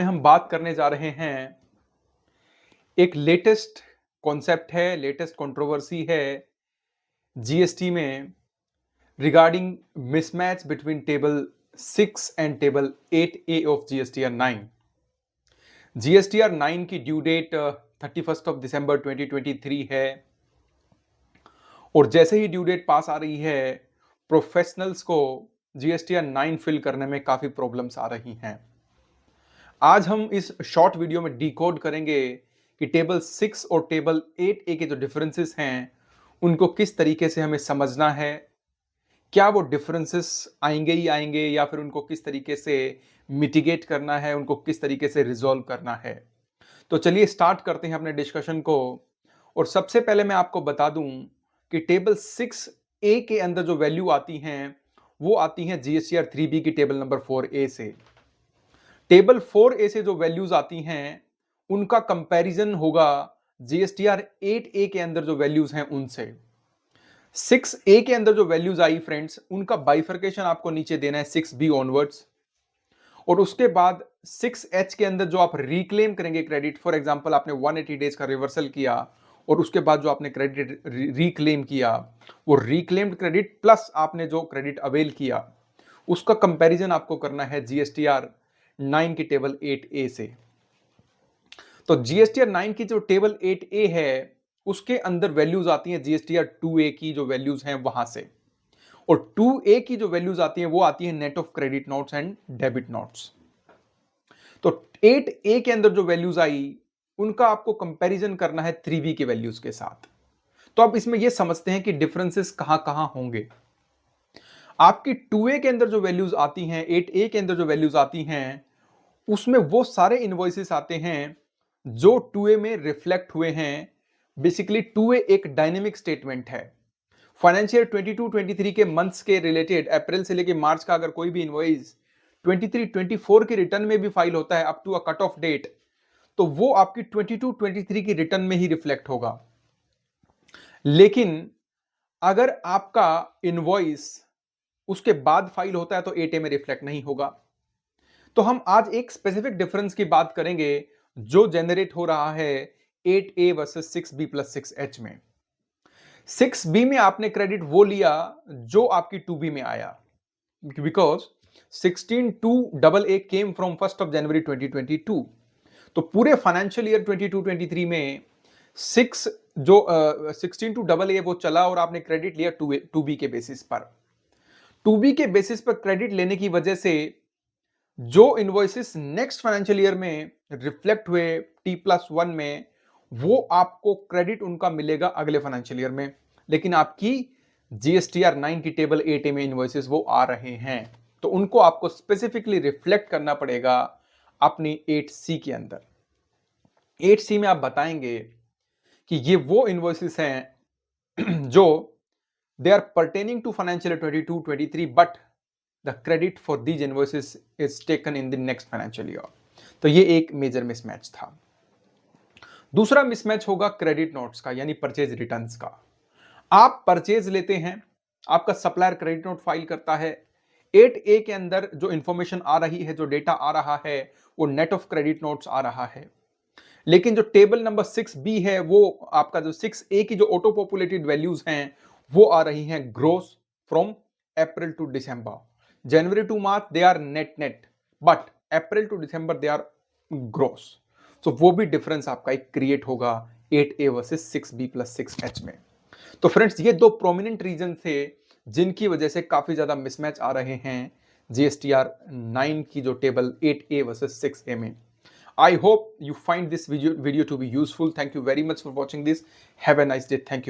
में हम बात करने जा रहे हैं एक लेटेस्ट कॉन्सेप्ट है, लेटेस्ट कंट्रोवर्सी है जीएसटी में regarding mismatch between table 6 and table 8A of GSTR 9। GSTR 9 की ड्यू डेट 31 ऑफ दिसंबर 2023 है और जैसे ही ड्यू डेट पास आ रही है प्रोफेशनल्स को जीएसटीआर 9 फिल करने में काफी प्रॉब्लम्स आ रही हैं। आज हम इस शॉर्ट वीडियो में डिकोड करेंगे कि टेबल 6 और टेबल 8A के जो डिफरेंसेस हैं उनको किस तरीके से हमें समझना है, क्या वो डिफरेंसेस आएंगे ही आएंगे या फिर उनको किस तरीके से मिटिगेट करना है, उनको किस तरीके से रिजॉल्व करना है। तो चलिए स्टार्ट करते हैं अपने डिस्कशन को। और सबसे पहले मैं आपको बता दूं कि टेबल 6A के अंदर जो वैल्यू आती हैं वो आती हैं जीएसटीआर 3B की टेबल नंबर 4A से। टेबल 4A से जो वैल्यूज आती हैं उनका कंपैरिजन होगा जीएसटीआर 8A के अंदर जो वैल्यूज हैं उनसे। 6A के अंदर जो वैल्यूज आई फ्रेंड्स उनका बाइफर्केशन आपको नीचे देना है 6B ऑनवर्ड्स, और उसके बाद 6H के अंदर जो आप रिक्लेम करेंगे क्रेडिट, फॉर एग्जांपल आपने 180 डेज का रिवर्सल किया और उसके बाद जो आपने क्रेडिट रिक्लेम किया वो रिक्लेम्ड क्रेडिट प्लस आपने जो क्रेडिट अवेल किया उसका कंपैरिजन आपको करना है जीएसटीआर 9 की टेबल 8A से। तो जीएसटीआर 9 की जो टेबल 8A है उसके अंदर वैल्यूज आती हैं जीएसटीआर 2A की जो वैल्यूज हैं वहां से, और 2A की जो वैल्यूज आती हैं वो आती है net of credit notes and debit notes. तो 8A के अंदर जो वैल्यूज आई उनका आपको कंपैरिजन करना है 3B के वैल्यूज के साथ। तो अब इसमें ये समझते हैं कि डिफरेंसेस कहां कहां होंगे। आपकी 2A के अंदर जो वैल्यूज आती हैं, 8A के अंदर जो वैल्यूज आती हैं उसमें वो सारे इनवॉइसेस आते हैं जो 2A में रिफ्लेक्ट हुए हैं। बेसिकली 2A एक डायनेमिक स्टेटमेंट है। फाइनेंशियल 22-23 के मंथ्स के रिलेटेड अप्रैल से लेके मार्च का अगर कोई भी इनवॉइस 23-24 के रिटर्न में भी फाइल होता है up to a cut off date, तो वो आपकी 22-23 की रिटर्न में ही रिफ्लेक्ट होगा। लेकिन अगर आपका इनवॉइस उसके बाद फाइल होता है तो 8A में रिफ्लेक्ट नहीं होगा। तो हम आज एक स्पेसिफिक डिफरेंस की बात करेंगे जो जनरेट हो रहा है 8A versus 6B plus 6H में। 6B में आपने क्रेडिट वो लिया जो आपकी 2B में आया, because 16,288 came from 1 of January 2022। तो पूरे फाइनेंशियल ईयर 22-23 में 16,288 वो चला और आपने क्रेडिट लिया 2B के बेसिस पर। 2B के बेसिस पर क्रेडिट लेने की वजह से जो इनवॉइसेस नेक्स्ट फाइनेंशियल ईयर में रिफ्लेक्ट हुए T+1 में वो आपको क्रेडिट उनका मिलेगा अगले फाइनेंशियल ईयर में, लेकिन आपकी जीएसटीआर 9 की टेबल 8A में इनवॉइसेस वो आ रहे हैं तो उनको आपको स्पेसिफिकली रिफ्लेक्ट करना पड़ेगा अपनी 8C के अंदर। 8C में आप बताएंगे कि ये वो इनवॉइसेस हैं जो they are pertaining to financial 22-23 but the credit for these invoices is taken in the next financial year। तो ये एक मेजर मिसमैच था। दूसरा मिसमैच होगा क्रेडिट नोट्स का, यानी परचेज रिटर्न्स का। आप परचेज लेते हैं, आपका सप्लायर क्रेडिट नोट फाइल करता है, 8A के अंदर जो इंफॉर्मेशन आ रही है, जो डेटा आ रहा है वो नेट ऑफ क्रेडिट नोट्स आ रहा है। लेकिन जो टेबल नंबर 6B है वो आपका जो 6A की जो ऑटो पॉपुलेटेड वैल्यूज हैं वो आ रही हैं gross from April to December. January to March they are net, but April to December they are gross। so वो भी डिफरेंस आपका एक क्रिएट होगा 8A versus 6B plus 6H में। तो फ्रेंड्स ये दो प्रोमिनेंट रीजन थे जिनकी वजह से काफी ज्यादा मिसमैच आ रहे हैं जीएसटीआर 9 की जो टेबल 8A वर्सेस 6A में। I hope you find this video to be useful. Thank you very much for watching this. Have a nice day. Thank you.